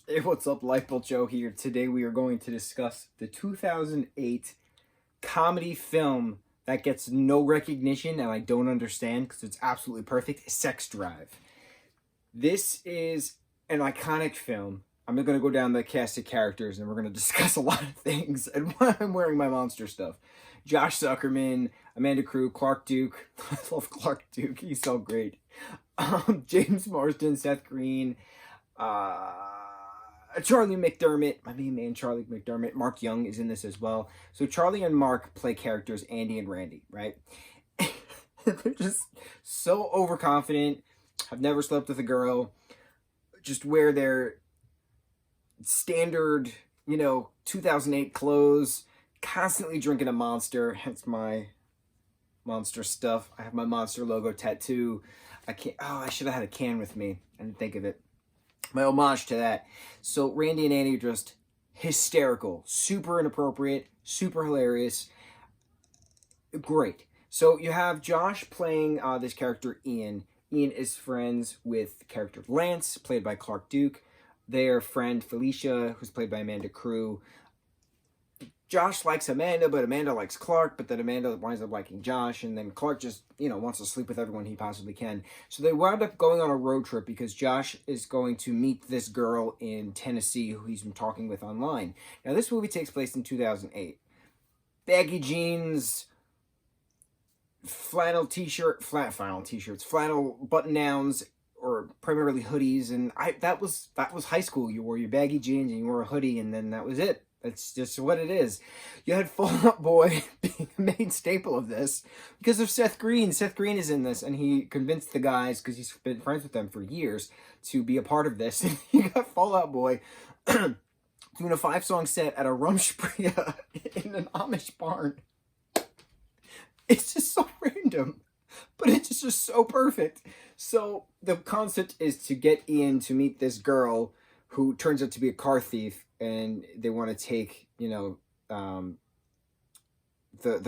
Hey, what's up? Lightbolt Joe here. Today we are going to discuss the 2008 comedy film that gets no recognition and I don't understand because it's absolutely perfect. Sex Drive. This is an iconic film. I'm going to go down the cast of characters and we're going to discuss a lot of things. And why I'm wearing my monster stuff. Josh Zuckerman, Amanda Crew, Clark Duke. I love Clark Duke. He's so great. James Marsden, Seth Green, Charlie McDermott, my main man Charlie McDermott. Mark Young is in this as well. So Charlie and Mark play characters Andy and Randy, right? They're just so overconfident. Have never slept with a girl. Just wear their standard, 2008 clothes. Constantly drinking a Monster. Hence my Monster stuff. I have my Monster logo tattoo. I should have had a can with me. I didn't think of it. My homage to that. So Randy and Andy are just hysterical, super inappropriate, super hilarious, great. So you have Josh playing this character Ian. Ian is friends with the character Lance, played by Clark Duke. Their friend Felicia, who's played by Amanda Crew. Josh likes Amanda, but Amanda likes Clark, but then Amanda winds up liking Josh, and then Clark just, wants to sleep with everyone he possibly can. So they wound up going on a road trip because Josh is going to meet this girl in Tennessee who he's been talking with online. Now, this movie takes place in 2008. Baggy jeans, flannel t-shirts, flannel button-downs, or primarily hoodies, and that was high school. You wore your baggy jeans and you wore a hoodie, and then that was it. That's just what it is. You had Fall Out Boy being the main staple of this because of Seth Green. Seth Green is in this, and he convinced the guys, because he's been friends with them for years, to be a part of this. And you got Fall Out Boy doing a 5-song set at a Rumspringa in an Amish barn. It's just so random, but it's just so perfect. So the concept is to get Ian to meet this girl who turns out to be a car thief, and they want to take, the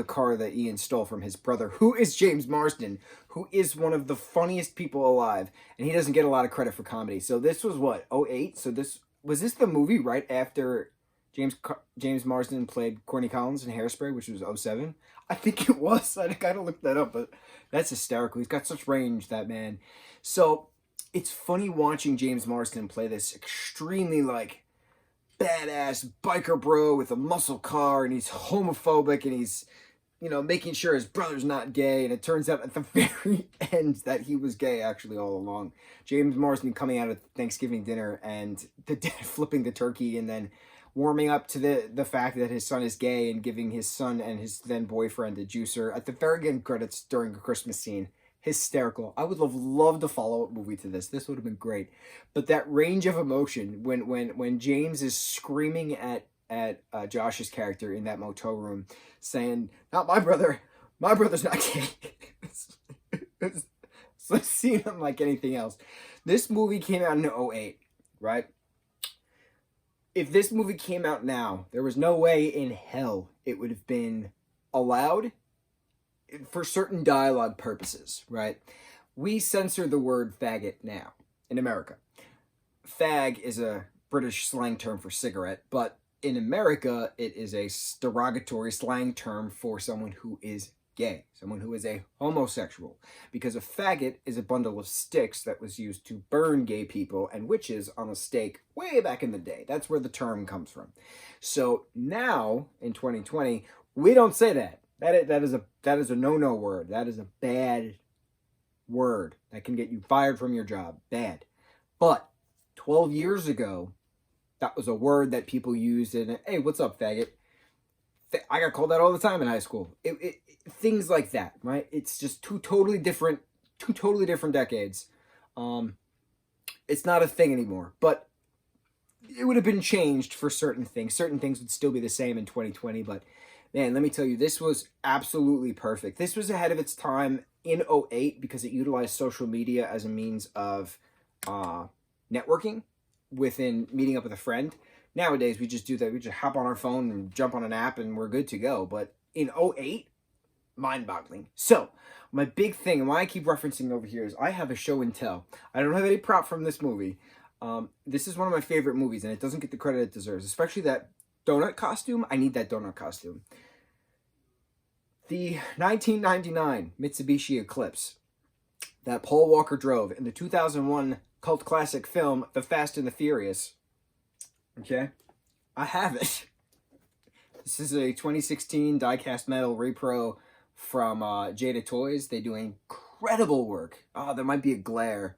car that Ian stole from his brother, who is James Marsden, who is one of the funniest people alive, and he doesn't get a lot of credit for comedy. So this was what, 08? So was this the movie right after James Marsden played Corny Collins in Hairspray, which was 07? I think it was. I gotta look that up, but that's hysterical. He's got such range, that man. So it's funny watching James Marsden play this extremely, badass biker bro with a muscle car, and he's homophobic, and he's, making sure his brother's not gay, and it turns out at the very end that he was gay actually all along. James Marsden coming out of Thanksgiving dinner and the dad flipping the turkey and then warming up to the fact that his son is gay and giving his son and his then boyfriend a juicer at the very end credits during a Christmas scene. Hysterical. I would have loved a follow-up movie to this. This would have been great. But that range of emotion when James is screaming at Josh's character in that motel room, saying, "Not my brother. My brother's not gay." So seeing him like anything else. This movie came out in 08, right? If this movie came out now, there was no way in hell it would have been allowed for certain dialogue purposes, right? We censor the word faggot now in America. Fag is a British slang term for cigarette, but in America, it is a derogatory slang term for someone who is gay, someone who is a homosexual, because a faggot is a bundle of sticks that was used to burn gay people and witches on a stake way back in the day. That's where the term comes from. So now, in 2020, we don't say that. That is a no-no word. That is a bad word that can get you fired from your job. Bad. But 12 years ago, that was a word that people used in, "Hey, what's up, faggot?" I got called that all the time in high school. Things like that, right? It's just two totally different decades. It's not a thing anymore, but it would have been changed for certain things. Certain things would still be the same in 2020, but man, let me tell you, this was absolutely perfect. This was ahead of its time in 08 because it utilized social media as a means of networking within meeting up with a friend. Nowadays, we just do that. We just hop on our phone and jump on an app and we're good to go. But in 08, mind-boggling. So, my big thing, and why I keep referencing over here, is I have a show and tell. I don't have any prop from this movie. This is one of my favorite movies, and it doesn't get the credit it deserves, especially that donut costume. I need that donut costume. The 1999 Mitsubishi Eclipse that Paul Walker drove in the 2001 cult classic film, The Fast and the Furious. Okay? I have it. This is a 2016 die-cast metal repro from Jada Toys. They do incredible work. Oh, there might be a glare,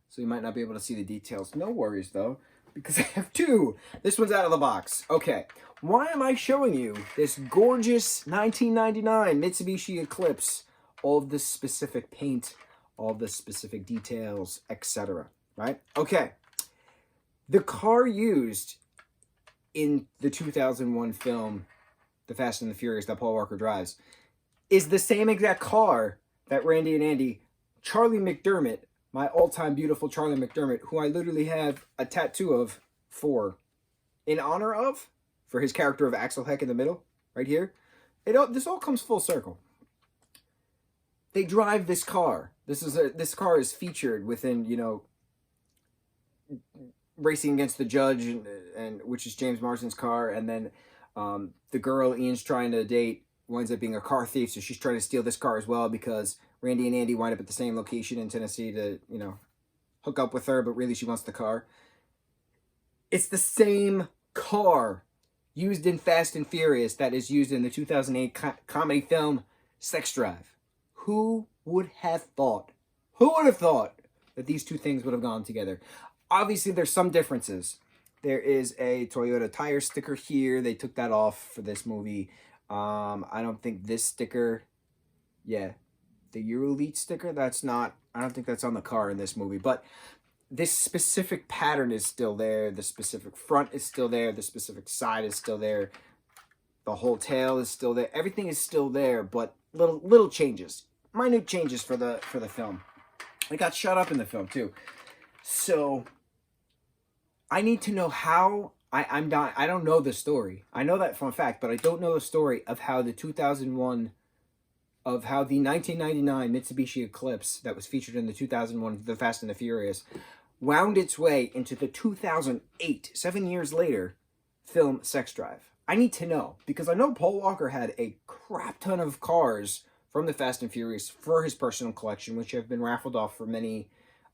so you might not be able to see the details. No worries, though, because I have two. This one's out of the box. Okay, why am I showing you this gorgeous 1999 Mitsubishi Eclipse? All of the specific paint, all of the specific details, etc. Right? Okay. The car used in the 2001 film, The Fast and the Furious, that Paul Walker drives, is the same exact car that Randy and Andy, Charlie McDermott, my all-time beautiful Charlie McDermott, who I literally have a tattoo of in honor of, for his character of Axel Heck in the middle, right here. This all comes full circle. They drive this car. This car is featured within, you know, Racing Against the Judge, and which is James Marsden's car, and then the girl Ian's trying to date winds up being a car thief, so she's trying to steal this car as well because Randy and Andy wind up at the same location in Tennessee to, you know, hook up with her, but really she wants the car. It's the same car used in Fast and Furious that is used in the 2008 comedy film Sex Drive. Who would have thought? Who would have thought that these two things would have gone together? Obviously, there's some differences. There is a Toyota tire sticker here. They took that off for this movie. I don't think this sticker, the Eurolite sticker, I don't think that's on the car in this movie. But this specific pattern is still there. The specific front is still there. The specific side is still there. The whole tail is still there. Everything is still there, but little changes. Minute changes for the film. It got shot up in the film, too. So I need to know how. I don't know the story. I know that for a fact, but I don't know the story of how the 1999 Mitsubishi Eclipse that was featured in the 2001 The Fast and the Furious wound its way into the 2008, 7 years later, film Sex Drive. I need to know, because I know Paul Walker had a crap ton of cars from the Fast and Furious for his personal collection, which have been raffled off for many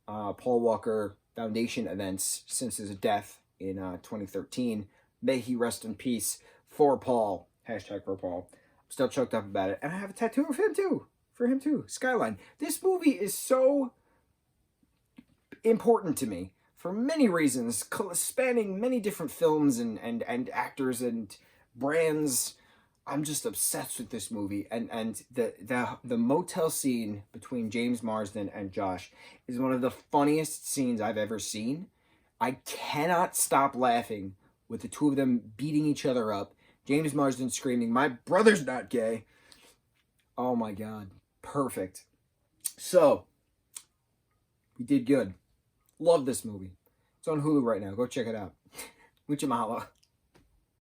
Paul Walker Foundation events since his death in 2013. May he rest in peace. For Paul. Hashtag for Paul. I'm still choked up about it. And I have a tattoo of him too. For him too. Skyline. This movie is so important to me for many reasons, spanning many different films and actors and brands. I'm just obsessed with this movie, and the motel scene between James Marsden and Josh is one of the funniest scenes I've ever seen. I cannot stop laughing with the two of them beating each other up. James Marsden screaming, "My brother's not gay." Oh my God, perfect. So we did good. Love this movie. It's on Hulu right now. Go check it out. Mucho mahalo.